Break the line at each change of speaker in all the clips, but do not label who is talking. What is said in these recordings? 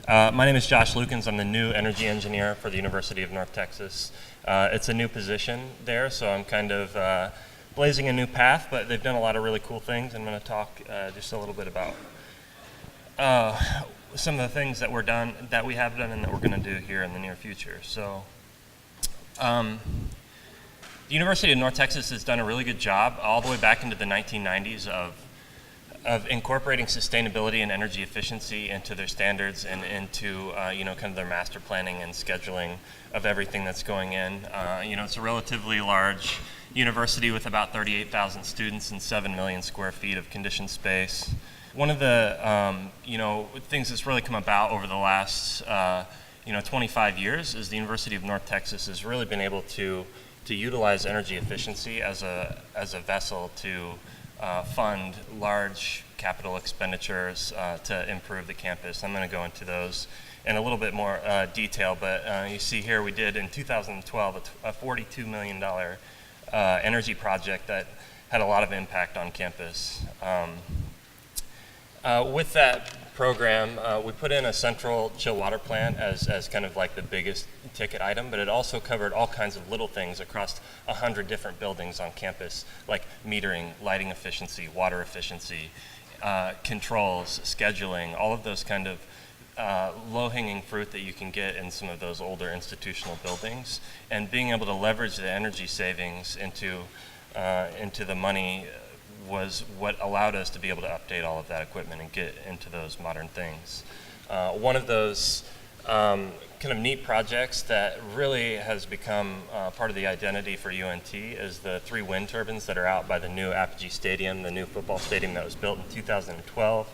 My name is Josh Lukens. I'm the new energy engineer for the University of North Texas. It's a new position there, so I'm kind of blazing a new path, but they've done a lot of really cool things. I'm going to talk just a little bit about some of the things that we have done and that we're going to do here in the near future. So, the University of North Texas has done a really good job all the way back into the 1990s of incorporating sustainability and energy efficiency into their standards and into kind of their master planning and scheduling of everything that's going in. It's a relatively large university with about 38,000 students and 7 million square feet of conditioned space. One of the things that's really come about over the last 25 years is the University of North Texas has really been able to utilize energy efficiency as a vessel to fund large capital expenditures to improve the campus. I'm going to go into those in a little bit more detail, but you see here we did in 2012 a $42 million energy project that had a lot of impact on campus. With that program, we put in a central chill water plant as kind of like the biggest ticket item, but it also covered all kinds of little things across 100 different buildings on campus, like metering, lighting efficiency, water efficiency, controls, scheduling, all of those kind of low-hanging fruit that you can get in some of those older institutional buildings, and being able to leverage the energy savings into the money was what allowed us to be able to update all of that equipment and get into those modern things. One of those kind of neat projects that really has become part of the identity for UNT is the 3 wind turbines that are out by the new Apogee Stadium, the new football stadium that was built in 2012.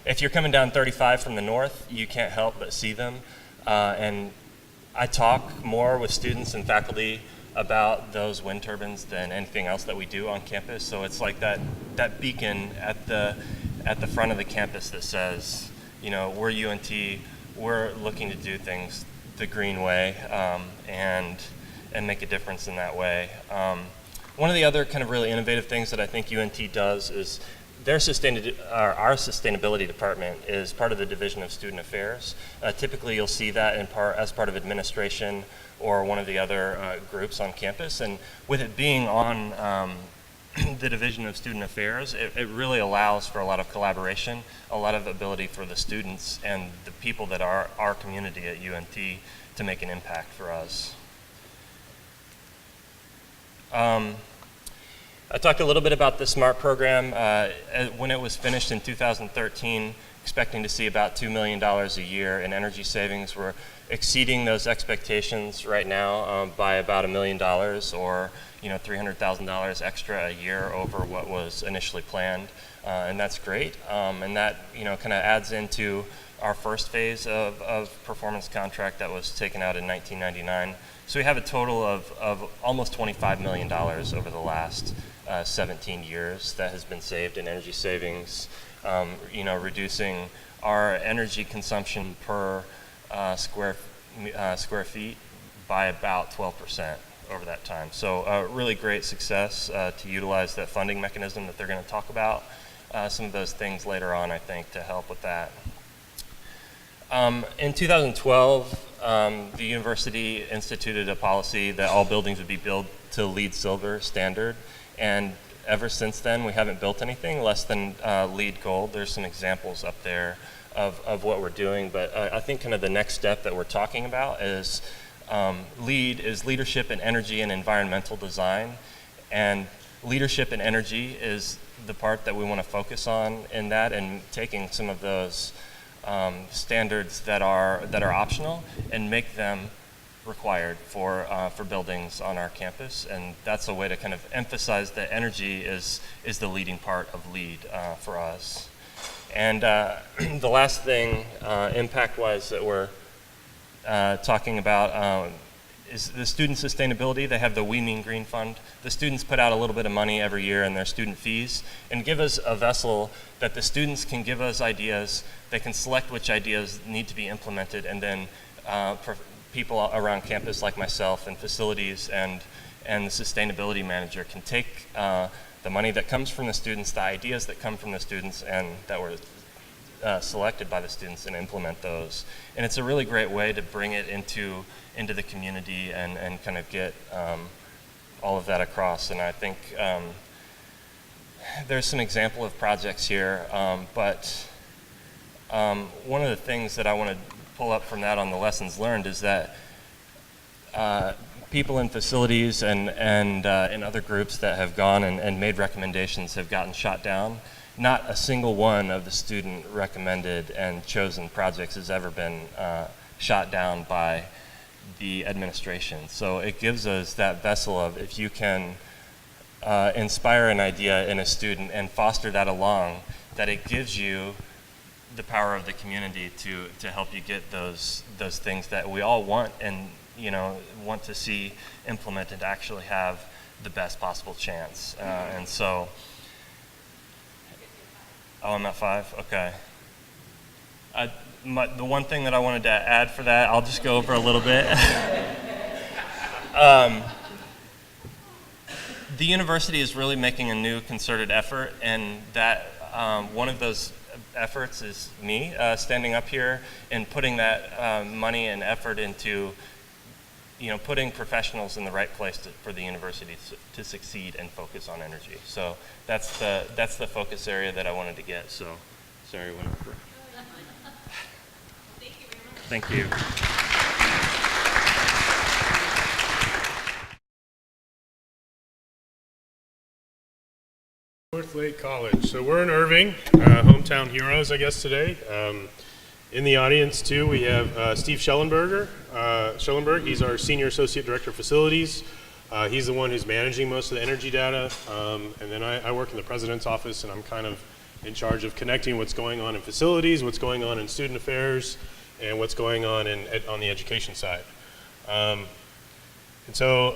If you're coming down 35 from the north, you can't help but see them. And I talk more with students and faculty about those wind turbines than anything else that we do on campus. So it's like that beacon at the front of the campus that says, we're UNT, we're looking to do things the green way and make a difference in that way. One of the other kind of really innovative things that I think UNT does is our sustainability department is part of the Division of Student Affairs. Typically you'll see that as part of administration or one of the other groups on campus, and with it being on the Division of Student Affairs, it really allows for a lot of collaboration, a lot of ability for the students and the people that are our community at UNT to make an impact for us. I talked a little bit about the SMART program. When it was finished in 2013, expecting to see about $2 million a year in energy savings. We're exceeding those expectations right now by about $1 million or $300,000 extra a year over what was initially planned, and that's great. And that kind of adds into our first phase of performance contract that was taken out in 1999. So we have a total of almost $25 million over the last 17 years that has been saved in energy savings, reducing our energy consumption per square feet by about 12% over that time. So a really great success to utilize that funding mechanism that they're going to talk about. Some of those things later on, I think, to help with that. In 2012, the university instituted a policy that all buildings would be built to LEED Silver standard, and ever since then we haven't built anything less than LEED Gold. There's some examples up there of what we're doing, but I think kind of the next step that we're talking about is LEED is leadership in energy and environmental design, and leadership in energy is the part that we want to focus on in that, and taking some of those standards that are optional and make them required for buildings on our campus, and that's a way to kind of emphasize that energy is the leading part of LEED for us. And the last thing, impact-wise, that we're talking about is the student sustainability. They have the We Mean Green Fund. The students put out a little bit of money every year in their student fees and give us a vessel that the students can give us ideas. They can select which ideas need to be implemented, and then people around campus like myself and facilities and the sustainability manager can take the money that comes from the students, the ideas that come from the students and that we're selected by the students and implement those. And it's a really great way to bring it into the community and kind of get all of that across. And I think there's some example of projects here, but one of the things that I want to pull up from that on the lessons learned is that people in facilities and in other groups that have gone and made recommendations have gotten shot down. Not a single one of the student recommended and chosen projects has ever been shot down by the administration. So it gives us that vessel of, if you can inspire an idea in a student and foster that along, that it gives you the power of the community to help you get those things that we all want and want to see implemented to actually have the best possible chance. And so, I'm at 5? Okay. The one thing that I wanted to add for that, I'll just go over a little bit. The university is really making a new concerted effort, and that one of those efforts is me standing up here and putting that money and effort into putting professionals in the right place for the university to succeed and focus on energy. So that's the focus area that I wanted to get. So sorry, went over. Thank you very much. Thank you.
North Lake College. So we're in Irving, hometown heroes, I guess, today. In the audience, too, we have Steve Schellenberg. He's our Senior Associate Director of Facilities. He's the one who's managing most of the energy data. And then I work in the President's office, and I'm kind of in charge of connecting what's going on in facilities, what's going on in student affairs, and what's going on on the education side. And so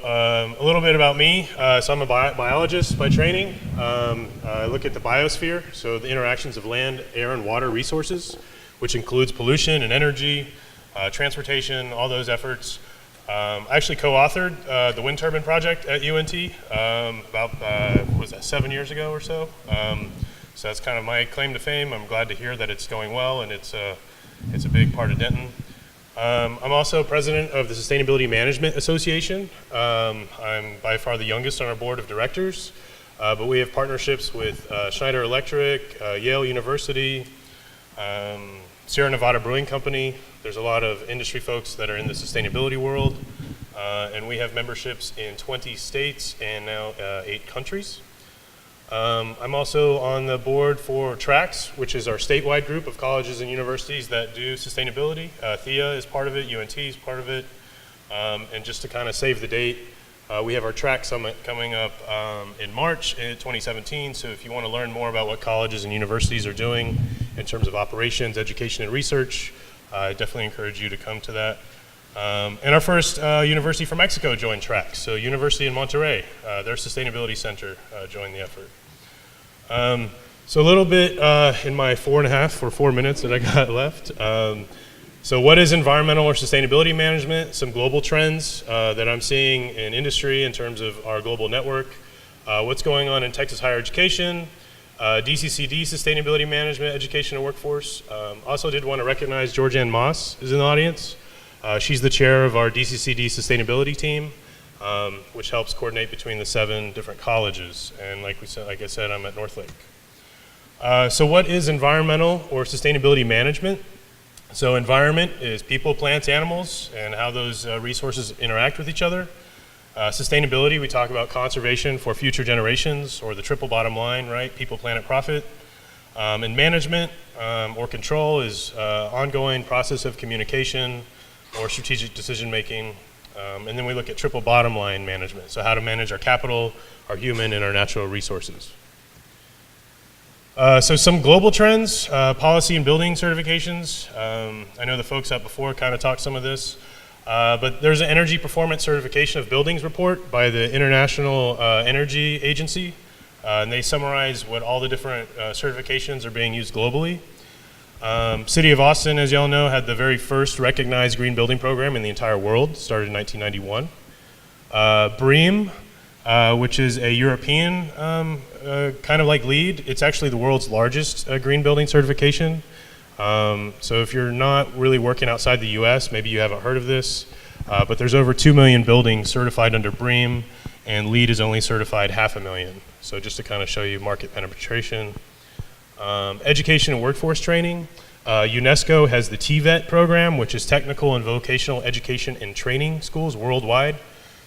a little bit about me. So I'm a biologist by training. I look at the biosphere, so the interactions of land, air, and water resources, which includes pollution and energy, transportation, all those efforts. I actually co-authored the wind turbine project at UNT about, was that 7 years ago or so? So that's kind of my claim to fame. I'm glad to hear that it's going well, and it's a big part of Denton. I'm also president of the Sustainability Management Association. I'm by far the youngest on our board of directors, but we have partnerships with Schneider Electric, Yale University, Sierra Nevada Brewing Company. There's a lot of industry folks that are in the sustainability world, and we have memberships in 20 states and now 8 countries. I'm also on the board for TRACS, which is our statewide group of colleges and universities that do sustainability. THEA is part of it, UNT is part of it, and just to kind of save the date, we have our TRACS Summit coming up in March in 2017, so if you want to learn more about what colleges and universities are doing in terms of operations, education, and research, I definitely encourage you to come to that. And our first university from Mexico joined TRACS, so University in Monterrey, their sustainability center joined the effort. So a little bit in my 4 minutes that I got left. So what is environmental or sustainability management? Some global trends that I'm seeing in industry in terms of our global network. What's going on in Texas higher education, DCCD, sustainability management, education and workforce. Also did want to recognize Georgianne Moss is in the audience. She's the chair of our DCCD sustainability team, which helps coordinate between the 7 different colleges. And like I said, I'm at Northlake. So what is environmental or sustainability management? So environment is people, plants, animals, and how those resources interact with each other. Sustainability, we talk about conservation for future generations, or the triple bottom line, right? People, planet, profit. And management or control is ongoing process of communication or strategic decision making. And then we look at triple bottom line management, so how to manage our capital, our human, and our natural resources. So some global trends, policy and building certifications. I know the folks up before kind of talked some of this, but there's an energy performance certification of buildings report by the International Energy Agency, and they summarize what all the different certifications are being used globally. City of Austin, as y'all know, had the very first recognized green building program in the entire world, started in 1991. BREEAM, which is a European kind of like LEED. It's actually the world's largest green building certification. So if you're not really working outside the US, maybe you haven't heard of this, but there's over 2 million buildings certified under BREEAM, and LEED is only certified 500,000. So just to kind of show you market penetration. Education and workforce training. UNESCO has the TVET program, which is technical and vocational education and training schools worldwide.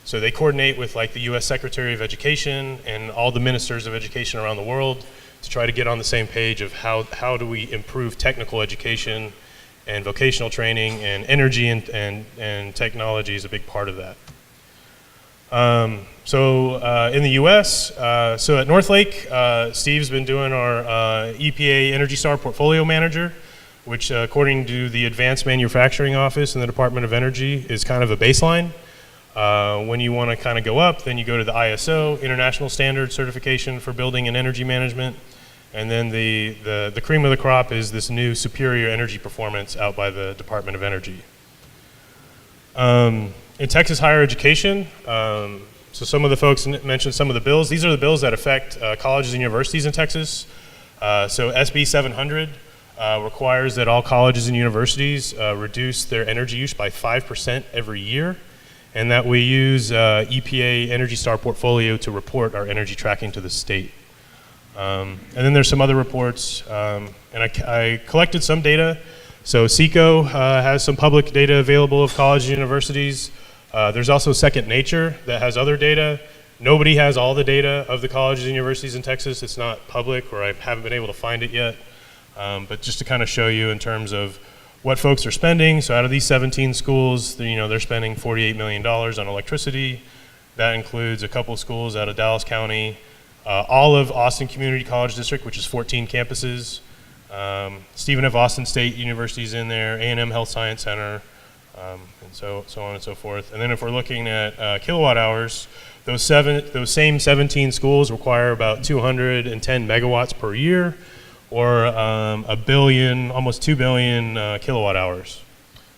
So they coordinate with like the US Secretary of Education and all the ministers of education around the world to try to get on the same page of how do we improve technical education and vocational training, and energy and technology is a big part of that. In the US, so at Northlake, Steve's been doing our EPA Energy Star Portfolio Manager, which according to the Advanced Manufacturing Office in the Department of Energy is kind of a baseline. When you want to kind of go up, then you go to the ISO, International Standard Certification for Building and Energy Management. And then the cream of the crop is this new superior energy performance out by the Department of Energy. In Texas higher education, so some of the folks mentioned some of the bills. These are the bills that affect colleges and universities in Texas. So SB 700 requires that all colleges and universities reduce their energy use by 5% every year, and that we use EPA Energy Star Portfolio to report our energy tracking to the state. And then there's some other reports, and I collected some data. So CECO has some public data available of colleges and universities. There's also Second Nature that has other data. Nobody has all the data of the colleges and universities in Texas. It's not public, or I haven't been able to find it yet. But just to kind of show you in terms of what folks are spending. So out of these 17 schools, they're spending $48 million on electricity. That includes a couple schools out of Dallas County, all of Austin Community College District, which is 14 campuses. Stephen F. Austin State University's in there, A&M Health Science Center, and so on and so forth. And then if we're looking at kilowatt hours, those same 17 schools require about 210 megawatts per year, or a billion, almost 2 billion kilowatt hours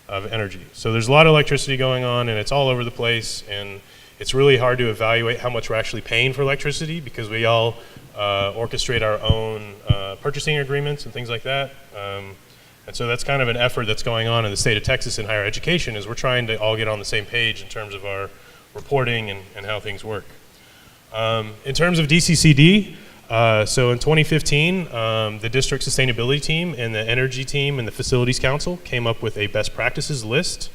of energy. So there's a lot of electricity going on, and it's all over the place, and it's really hard to evaluate how much we're actually paying for electricity, because we all orchestrate our own purchasing agreements and things like that. And so that's kind of an effort that's going on in the state of Texas in higher education, is we're trying to all get on the same page in terms of our reporting and how things work. In terms of DCCD, so in 2015, the district sustainability team and the energy team and the facilities council came up with a best practices list.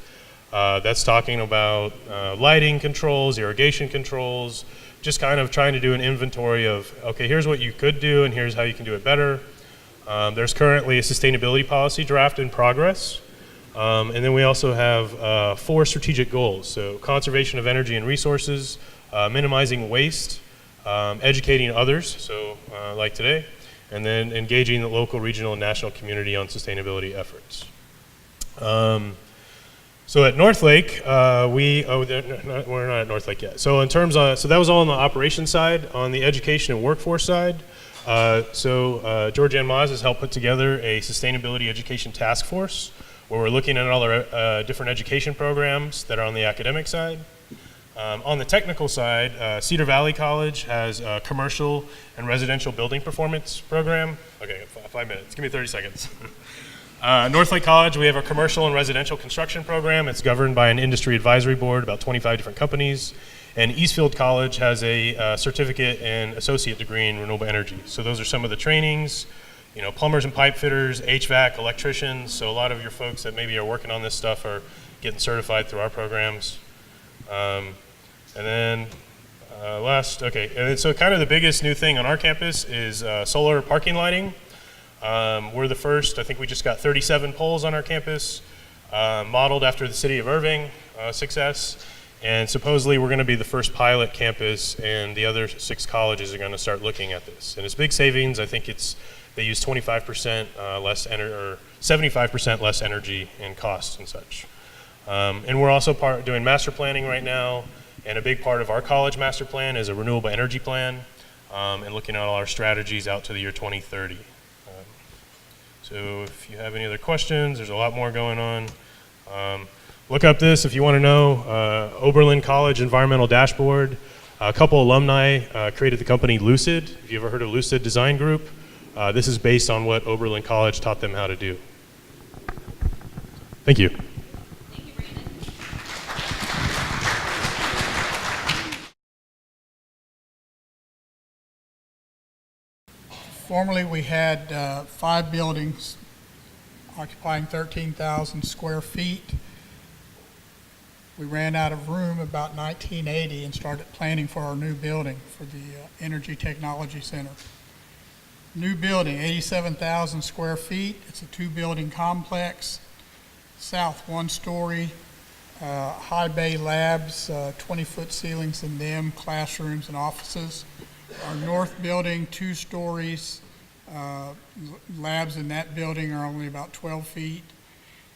That's talking about lighting controls, irrigation controls, just kind of trying to do an inventory of, okay, here's what you could do and here's how you can do it better. There's currently a sustainability policy draft in progress. And then we also have 4 strategic goals. So conservation of energy and resources, minimizing waste, educating others, so like today, and then engaging the local, regional, and national community on sustainability efforts. So at Northlake, we're not at Northlake yet. So in terms of, so that was all on the operations side. On the education and workforce side, Georgianne Maz has helped put together a sustainability education task force, where we're looking at all our different education programs that are on the academic side. On the technical side, Cedar Valley College has a commercial and residential building performance program. Okay, 5 minutes, give me 30 seconds. Northlake College, we have a commercial and residential construction program. It's governed by an industry advisory board, about 25 different companies. And Eastfield College has a certificate and associate degree in renewable energy. So those are some of the trainings, plumbers and pipe fitters, HVAC, electricians. So a lot of your folks that maybe are working on this stuff are getting certified through our programs. And then and so kind of the biggest new thing on our campus is solar parking lighting. We're the first, I think we just got 37 poles on our campus, modeled after the city of Irving success. And supposedly we're going to be the first pilot campus, and the other 6 colleges are going to start looking at this. And it's big savings. I think they use 25% less energy, or 75% less energy and costs and such. And we're also doing master planning right now, and a big part of our college master plan is a renewable energy plan, and looking at all our strategies out to the year 2030. So if you have any other questions, there's a lot more going on. Look up this if you want to know. Oberlin College Environmental Dashboard. A couple alumni created the company Lucid. If you ever heard of Lucid Design Group, this is based on what Oberlin College taught them how to do. Thank you.
Thank you, Brandon.
Formerly, we had 5 buildings occupying 13,000 square feet. We ran out of room about 1980 and started planning for our new building for the Energy Technology Center. New building, 87,000 square feet. It's a 2-building complex. South, 1-story, high bay labs, 20-foot ceilings in them, classrooms and offices. Our north building, 2 stories. Labs in that building are only about 12 feet.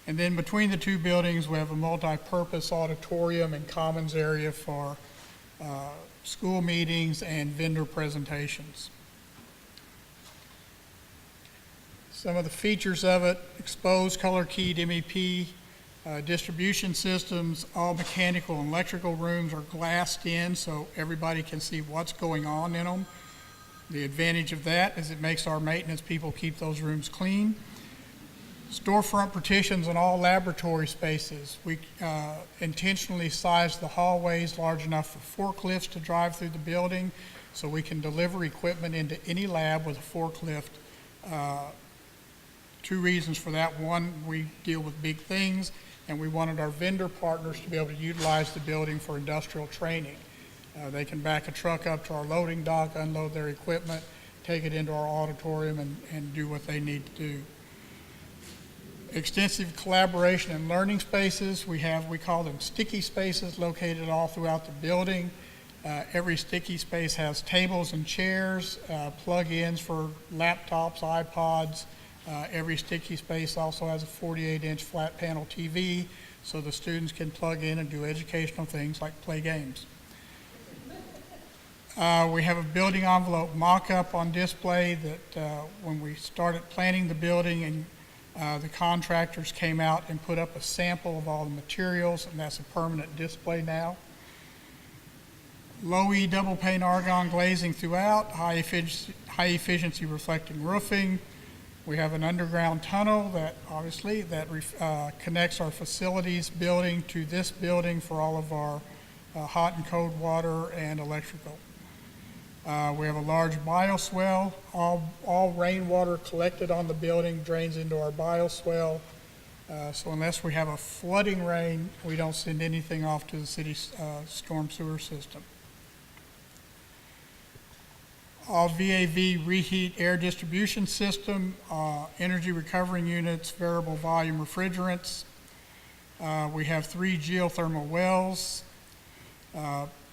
And then between the 2 buildings, we have a multi-purpose auditorium and commons area for school meetings and vendor presentations. Some of the features of it: exposed color-keyed MEP distribution systems. All mechanical and electrical rooms are glassed in so everybody can see what's going on in them. The advantage of that is it makes our maintenance people keep those rooms clean. Storefront partitions in all laboratory spaces. We intentionally sized the hallways large enough for forklifts to drive through the building so we can deliver equipment into any lab with a forklift. 2 reasons for that. One, we deal with big things, and we wanted our vendor partners to be able to utilize the building for industrial training. They can back a truck up to our loading dock, unload their equipment, take it into our auditorium, and do what they need to do. Extensive collaboration and learning spaces. We call them sticky spaces, located all throughout the building. Every sticky space has tables and chairs, plug-ins for laptops, iPods. Every sticky space also has a 48-inch flat panel TV so the students can plug in and do educational things like play games. We have a building envelope mock-up on display that when we started planning the building, and the contractors came out and put up a sample of all the materials, and that's a permanent display now. Low E double pane argon glazing throughout, high efficiency reflecting roofing. We have an underground tunnel that connects our facilities building to this building for all of our hot and cold water and electrical. We have a large bioswale. All rainwater collected on the building drains into our bioswale. So unless we have a flooding rain, we don't send anything off to the city's storm sewer system. All VAV reheat air distribution system, energy recovering units, variable volume refrigerants. We have 3 geothermal wells,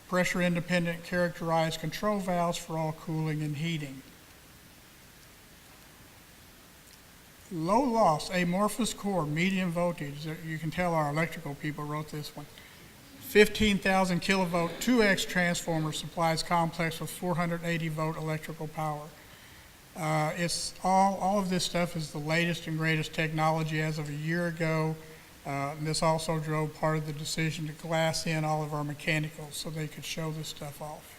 pressure independent characterized control valves for all cooling and heating. Low loss, amorphous core, medium voltage. You can tell our electrical people wrote this one. 15,000 kilovolt 2X transformer supplies complex with 480 volt electrical power. It's all of this stuff is the latest and greatest technology as of a year ago. And this also drove part of the decision to glass in all of our mechanicals so they could show this stuff off.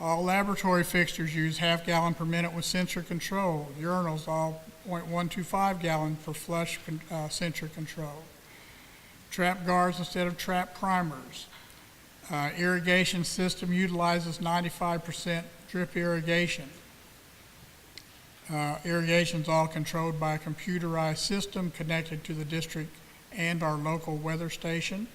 All laboratory fixtures use ½ gallon per minute with sensor control. Urinals all 0.125 gallon per flush sensor control. Trap guards instead of trap primers. Irrigation system utilizes 95% drip irrigation. Irrigation is all controlled by a computerized system connected to the district and our local weather station.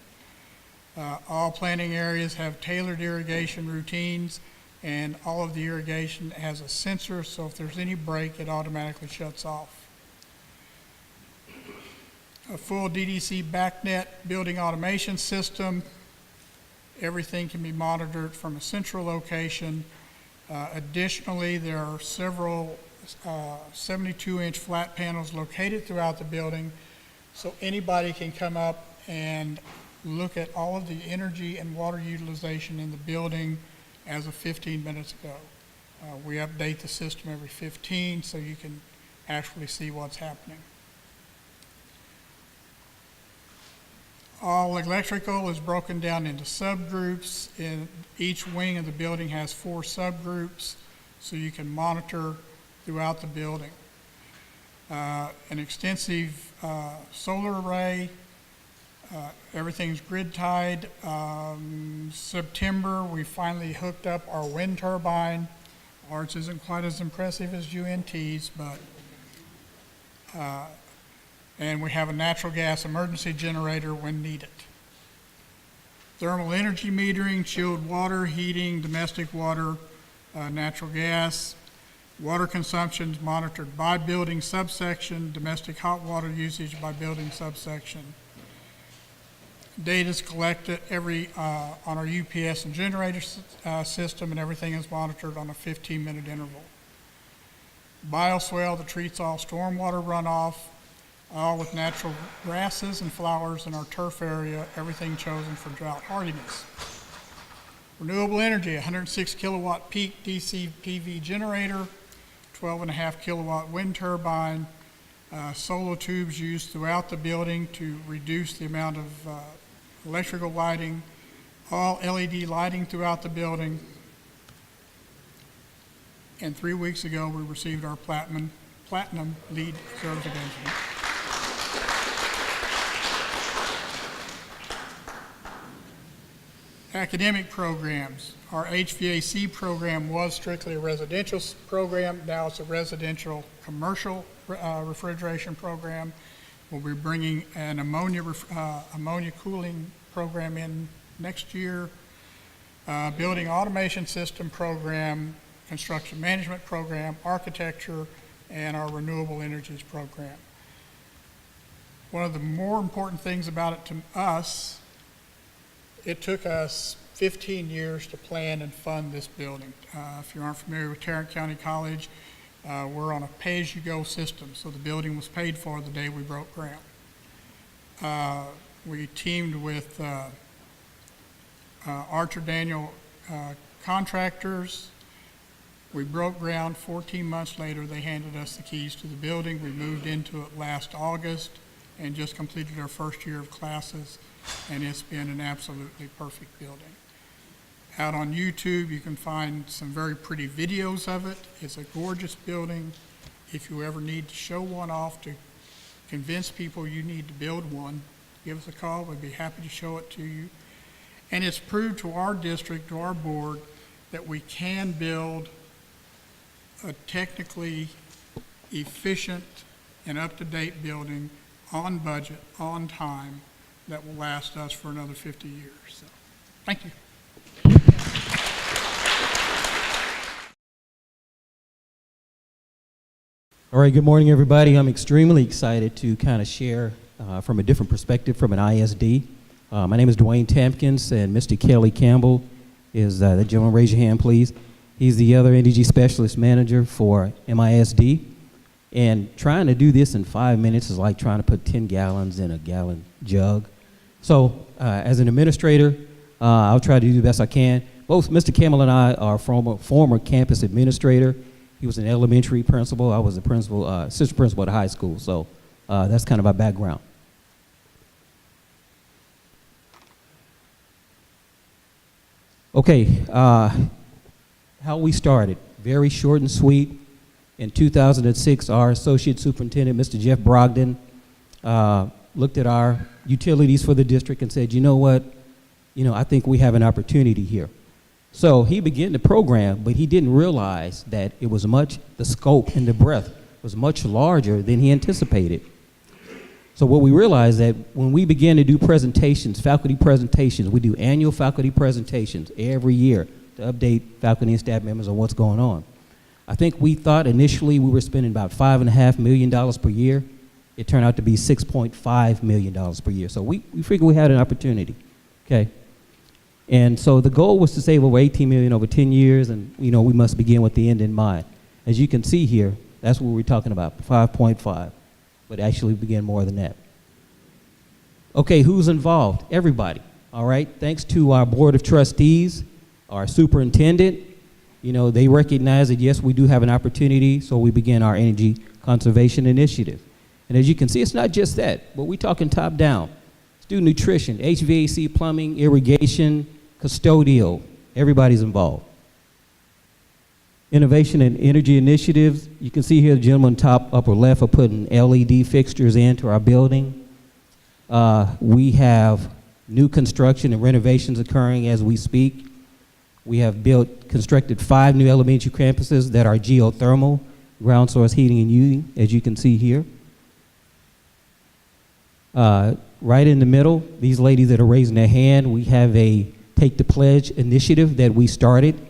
All planting areas have tailored irrigation routines, and all of the irrigation has a sensor, so if there's any break, it automatically shuts off. A full DDC BACnet building automation system. Everything can be monitored from a central location. Additionally, there are several 72-inch flat panels located throughout the building, so anybody can come up and look at all of the energy and water utilization in the building as of 15 minutes ago. We update the system every 15 so you can actually see what's happening. All electrical is broken down into subgroups. Each wing of the building has 4 subgroups, so you can monitor throughout the building. an extensive solar array. Everything's grid tied. September, we finally hooked up our wind turbine. Ours isn't quite as impressive as UNT's, but, and we have a natural gas emergency generator when needed. Thermal energy metering, chilled water, heating, domestic water, natural gas. Water consumption is monitored by building subsection, domestic hot water usage by building subsection. Data is collected on our UPS and generator system, and everything is monitored on a 15-minute interval. Bioswale that treats all stormwater runoff, all with natural grasses and flowers in our turf area, everything chosen for drought hardiness. Renewable energy, 106 kilowatt peak DC PV generator, 12.5 kilowatt wind turbine, solar tubes used throughout the building to reduce the amount of electrical lighting, all LED lighting throughout the building. And 3 weeks ago, we received our platinum LEED certification. Academic programs. Our HVAC program was strictly a residential program. Now it's a residential commercial refrigeration program. We'll be bringing an ammonia cooling program in next year. Building automation system program, construction management program, architecture, and our renewable energies program. One of the more important things about it to us, it took us 15 years to plan and fund this building. If you aren't familiar with Tarrant County College, we're on a pay-as-you-go system, so the building was paid for the day we broke ground. We teamed with Archer Daniel Contractors. We broke ground. 14 months later, they handed us the keys to the building. We moved into it last August and just completed our first year of classes, and it's been an absolutely perfect building. Out on YouTube, you can find some very pretty videos of it. It's a gorgeous building. If you ever need to show one off to convince people you need to build one, give us a call. We'd be happy to show it to you. And it's proved to our district, to our board, that we can build a technically efficient and up-to-date building on budget, on time, that will last us for another 50 years. So, thank you.
All right, good morning, everybody. I'm extremely excited to kind of share from a different perspective from an ISD. My name is Dwayne Tampkins, and Mr. Kelly Campbell is the gentleman. Raise your hand, please. He's the other energy specialist manager for MISD. And trying to do this in 5 minutes is like trying to put 10 gallons in a gallon jug. So as an administrator, I'll try to do the best I can. Both Mr. Campbell and I are former campus administrator. He was an elementary principal. I was a principal, assistant principal at a high school. So that's kind of our background. Okay, how we started, very short and sweet. In 2006, our associate superintendent, Mr. Jeff Brogdon, looked at our utilities for the district and said, you know what, I think we have an opportunity here. So he began the program, but he didn't realize that it was the scope and the breadth was much larger than he anticipated. So what we realized that when we began to do presentations, faculty presentations, we do annual faculty presentations every year to update faculty and staff members on what's going on. I think we thought initially we were spending about $5.5 million per year. It turned out to be $6.5 million per year. So we figured we had an opportunity, okay? And so the goal was to save over $18 million over 10 years, and we must begin with the end in mind. As you can see here, that's what we're talking about, 5.5, but actually began more than that. Okay, who's involved? Everybody, all right? Thanks to our board of trustees, our superintendent, they recognize that, yes, we do have an opportunity, so we began our energy conservation initiative. And as you can see, it's not just that, but we're talking top down. Student nutrition, HVAC, plumbing, irrigation, custodial, everybody's involved. Innovation and energy initiatives. You can see here the gentleman top upper left are putting LED fixtures into our building. We have new construction and renovations occurring as we speak. We have constructed 5 new elementary campuses that are geothermal, ground source heating and heating, as you can see here. Right in the middle, these ladies that are raising their hand, we have a Take the Pledge initiative that we started,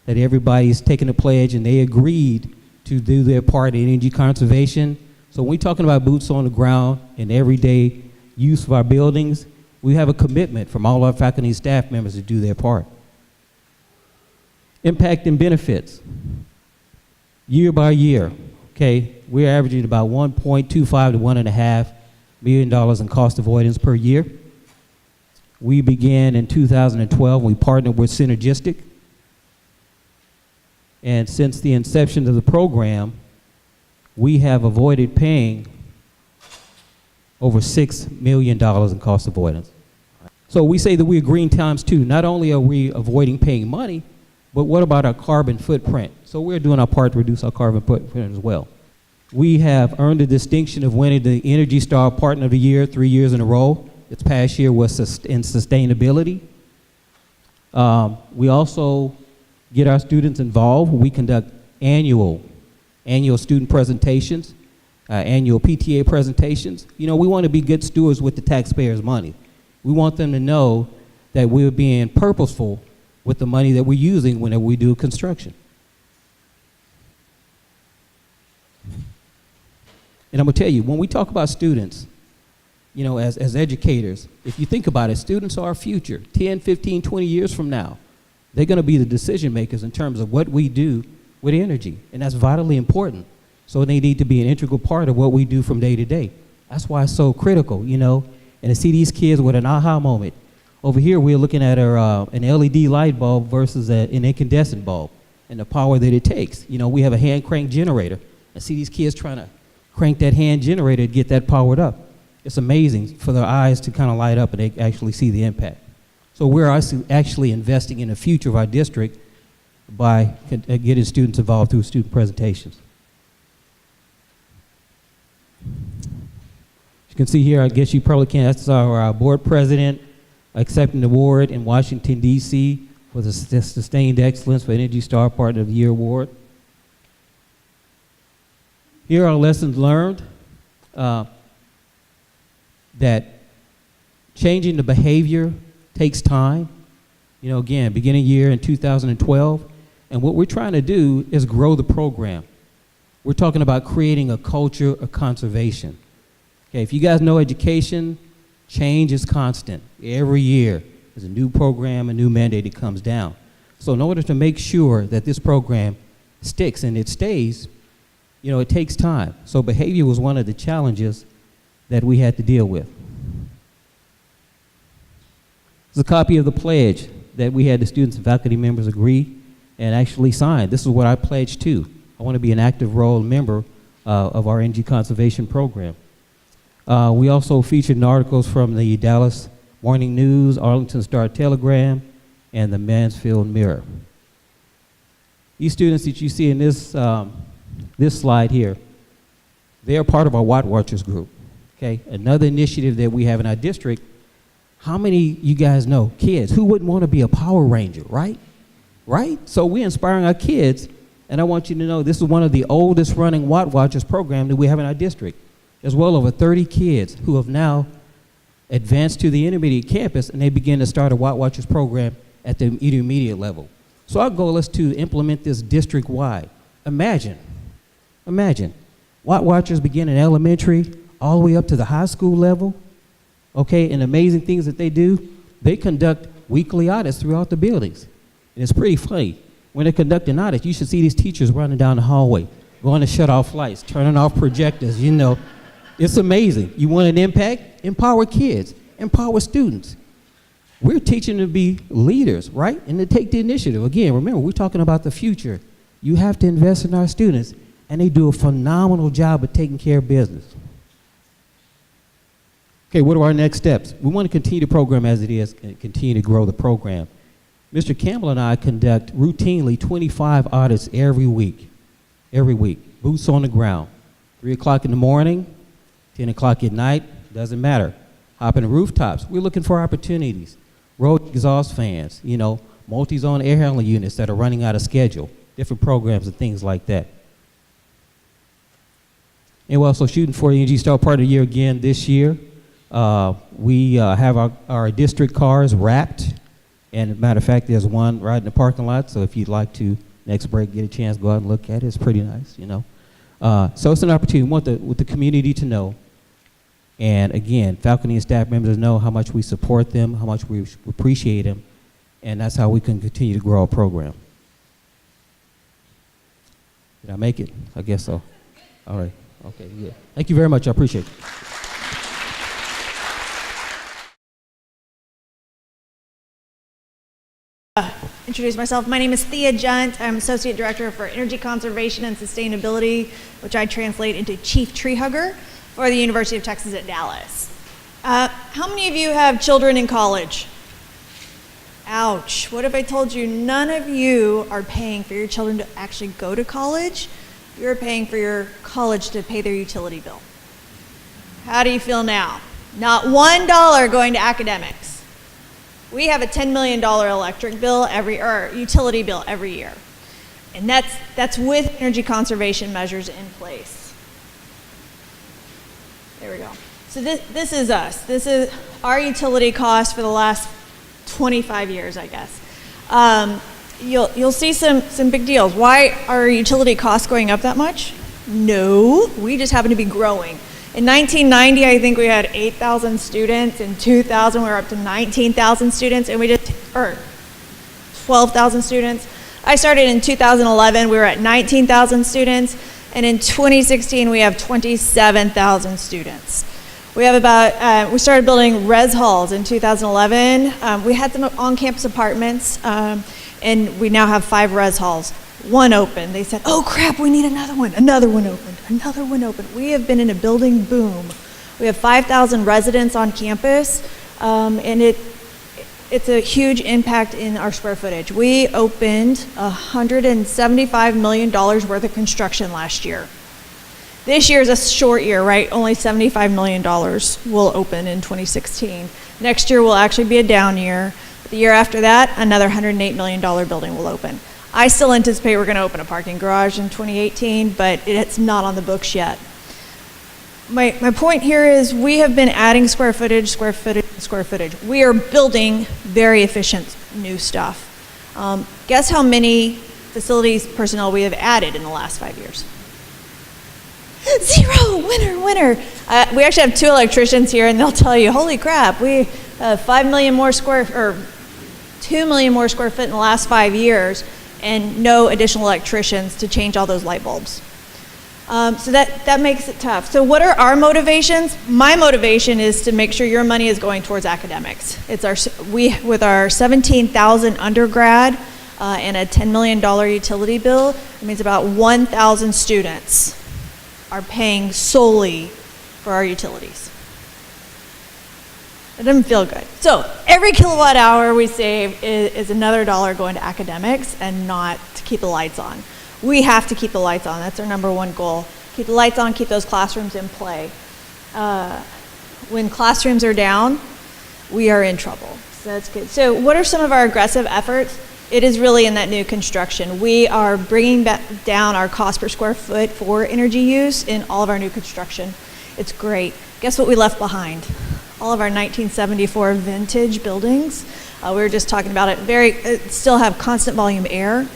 that everybody's taking a pledge and they agreed to do their part in energy conservation. So when we're talking about boots on the ground and everyday use of our buildings, we have a commitment from all our faculty and staff members to do their part. Impact and benefits. Year by year, okay, we're averaging about $1.25 to $1.5 million in cost avoidance per year. We began in 2012. We partnered with Synergistic. And since the inception of the program, we have avoided paying over $6 million in cost avoidance. So we say that we're green times 2. Not only are we avoiding paying money, but what about our carbon footprint? So we're doing our part to reduce our carbon footprint as well. We have earned the distinction of winning the Energy Star Partner of the Year 3 years in a row. This past year was in sustainability. We also get our students involved. We conduct annual student presentations, annual PTA presentations. You know, we want to be good stewards with the taxpayers' money. We want them to know that we're being purposeful with the money that we're using whenever we do construction. And I'm going to tell you, when we talk about students, you know, as educators, if you think about it, students are our future. 10, 15, 20 years from now, they're going to be the decision makers in terms of what we do with energy, and that's vitally important. So they need to be an integral part of what we do from day to day. That's why it's so critical, you know, and to see these kids with an aha moment. Over here, we're looking at an LED light bulb versus an incandescent bulb and the power that it takes. You know, we have a hand crank generator, and see these kids trying to crank that hand generator to get that powered up. It's amazing for their eyes to kind of light up and they actually see the impact. So we're actually investing in the future of our district by getting students involved through student presentations. You can see here, I guess you probably can't, that's our board president accepting the award in Washington, D.C. for the Sustained Excellence for Energy Star Partner of the Year award. Here are lessons learned, that changing the behavior takes time. You know, again, beginning year in 2012, and what we're trying to do is grow the program. We're talking about creating a culture of conservation. Okay, if you guys know education, change is constant. Every year, there's a new program, a new mandate that comes down. So in order to make sure that this program sticks and it stays, you know, it takes time. So behavior was one of the challenges that we had to deal with. This is a copy of the pledge that we had the students and faculty members agree and actually sign. This is what I pledged to. I want to be an active role member of our energy conservation program. We also featured in articles from the Dallas Morning News, Arlington Star-Telegram, and the Mansfield Mirror. These students that you see in this, this slide here, they are part of our Watt Watchers group. Okay, another initiative that we have in our district. How many you guys know kids who wouldn't want to be a Power Ranger, right? Right? So we're inspiring our kids, and I want you to know this is one of the oldest running Watt Watchers program that we have in our district. There's well over 30 kids who have now advanced to the intermediate campus, and they begin to start a Watt Watchers program at the intermediate level. So our goal is to implement this district-wide. Imagine, Watt Watchers begin in elementary all the way up to the high school level, okay, and amazing things that they do. They conduct weekly audits throughout the buildings. And it's pretty funny. When they conduct an audit, you should see these teachers running down the hallway, going to shut off lights, turning off projectors, you know. It's amazing. You want an impact? Empower kids, empower students. We're teaching them to be leaders, right? And to take the initiative. Again, remember, we're talking about the future. You have to invest in our students, and they do a phenomenal job of taking care of business. Okay, what are our next steps? We want to continue the program as it is and continue to grow the program. Mr. Campbell and I conduct routinely 25 audits every week. Every week. Boots on the ground. 3 o'clock in the morning, 10 o'clock at night, doesn't matter. Hopping the rooftops. We're looking for opportunities. Road exhaust fans, you know, multi-zone air handling units that are running out of schedule, different programs and things like that. And we're also shooting for the Energy Star Part of the Year again this year. We have our district cars wrapped. And as a matter of fact, there's one right in the parking lot, so if you'd like to, next break, get a chance, go out and look at it. It's pretty nice, you know. So it's an opportunity. We want the community to know. And again, faculty and staff members know how much we support them, how much we appreciate them, and that's how we can continue to grow our program. Did I make it? I guess so. All right. Okay, good. Thank you very much. I appreciate it.
Introduce myself. My name is Thea Junt. I'm Associate Director for Energy Conservation and Sustainability, which I translate into Chief Tree Hugger for the University of Texas at Dallas. How many of you have children in college? Ouch. What if I told you none of you are paying for your children to actually go to college? You're paying for your college to pay their utility bill. How do you feel now? Not $1 going to academics. We have a $10 million electric bill or utility bill every year. And that's with energy conservation measures in place. There we go. So this is us. This is our utility costs for the last 25 years, I guess. You'll see some big deals. Why are utility costs going up that much? No, we just happen to be growing. In 1990, I think we had 8,000 students. In 2000, we were up to 19,000 students, and or 12,000 students. I started in 2011, we were at 19,000 students, and in 2016, we have 27,000 students. We have we started building res halls in 2011. We had some on-campus apartments, and we now have 5 res halls. 1 opened. They said, oh crap, we need another one. Another one opened. Another one opened. We have been in a building boom. We have 5,000 residents on campus, and it's a huge impact in our square footage. We opened $175 million worth of construction last year. This year is a short year, right? Only $75 million will open in 2016. Next year will actually be a down year. The year after that, another $108 million building will open. I still anticipate we're going to open a parking garage in 2018, but it's not on the books yet. My point here is we have been adding square footage, square footage, square footage. We are building very efficient new stuff. Guess how many facilities personnel we have added in the last 5 years? 0, winner. We actually have 2 electricians here, and they'll tell you, holy crap, we have 2 million more square foot in the last 5 years, and no additional electricians to change all those light bulbs. So that makes it tough. So what are our motivations? My motivation is to make sure your money is going towards academics. With our 17,000 undergrad and a $10 million utility bill, it means about 1,000 students are paying solely for our utilities. It doesn't feel good. So every kilowatt hour we save is another dollar going to academics and not to keep the lights on. We have to keep the lights on. That's our number one goal. Keep the lights on, keep those classrooms in play. When classrooms are down, we are in trouble. So that's good. So what are some of our aggressive efforts? It is really in that new construction. We are bringing down our cost per square foot for energy use in all of our new construction. It's great. Guess what we left behind? All of our 1974 vintage buildings. We were just talking about it. Still have constant volume air,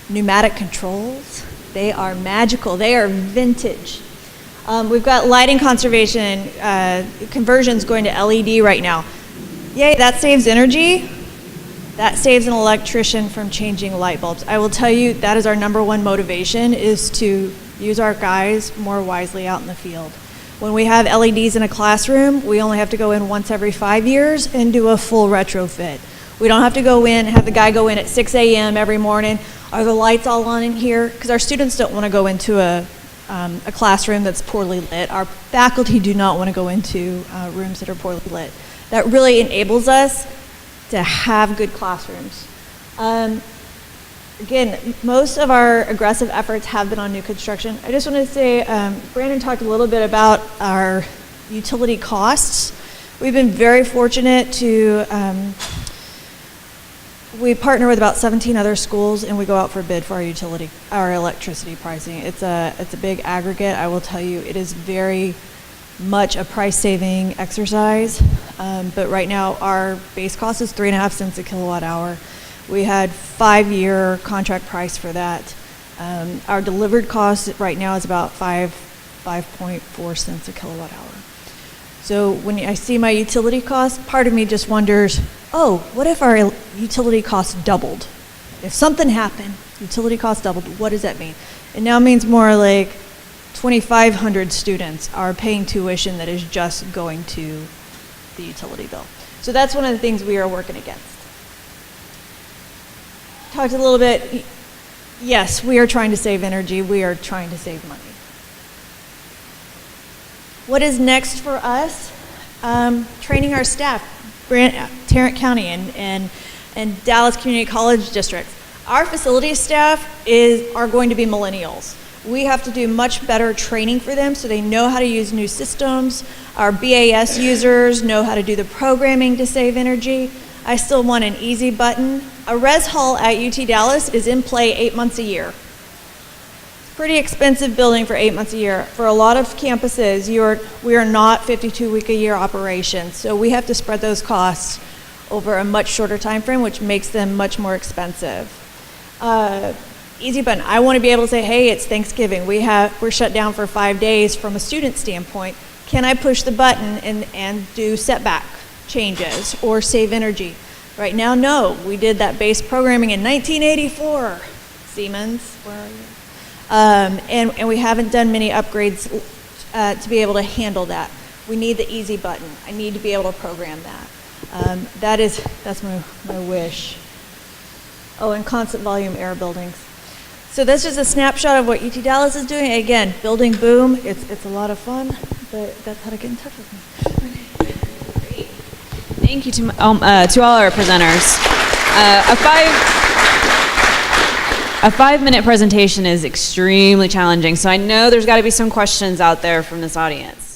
pneumatic controls. They are magical. They are vintage. We've got lighting conservation conversions going to LED right now. Yay, that saves energy. That saves an electrician from changing light bulbs. I will tell you that is our number one motivation, is to use our guys more wisely out in the field. When we have LEDs in a classroom, we only have to go in once every 5 years and do a full retrofit. We don't have to go in, have the guy go in at 6 a.m. every morning. Are the lights all on in here? Because our students don't want to go into a classroom that's poorly lit. Our faculty do not want to go into rooms that are poorly lit. That really enables us to have good classrooms. Again, most of our aggressive efforts have been on new construction. I just want to say, Brandon talked a little bit about our utility costs. We've been very fortunate to, we partner with about 17 other schools, and we go out for bid for our electricity pricing. It's a big aggregate. I will tell you, it is very much a price-saving exercise. But right now, our base cost is 3.5 cents a kilowatt hour. We had 5-year contract price for that. Our delivered cost right now is about 5.4 cents a kilowatt hour. So when I see my utility costs, part of me just wonders, oh, what if our utility costs doubled? If something happened, utility costs doubled, what does that mean? It now means more like 2,500 students are paying tuition that is just going to the utility bill. So that's one of the things we are working against. Talked a little bit, yes, we are trying to save energy, we are trying to save money. What is next for us? Training our staff, Tarrant County and Dallas Community College districts. Our facilities staff are going to be millennials. We have to do much better training for them so they know how to use new systems. Our BAS users know how to do the programming to save energy. I still want an easy button. A res hall at UT Dallas is in play 8 months a year. It's a pretty expensive building for 8 months a year. For a lot of campuses, we are not 52-week-a-year operations, so we have to spread those costs over a much shorter time frame, which makes them much more expensive. Easy button. I want to be able to say, hey, it's Thanksgiving. We're shut down for 5 days from a student standpoint. Can I push the button and do setback changes or save energy? Right now, no. We did that base programming in 1984. Siemens, where are you? And we haven't done many upgrades to be able to handle that. We need the easy button. I need to be able to program that. That's my wish. Oh, and constant volume air buildings. So that's just a snapshot of what UT Dallas is doing. Again, building boom. It's a lot of fun, but that's how to get in touch with me.
Thank you to all our presenters. A 5-minute presentation is extremely challenging, so I know there's got to be some questions out there from this audience.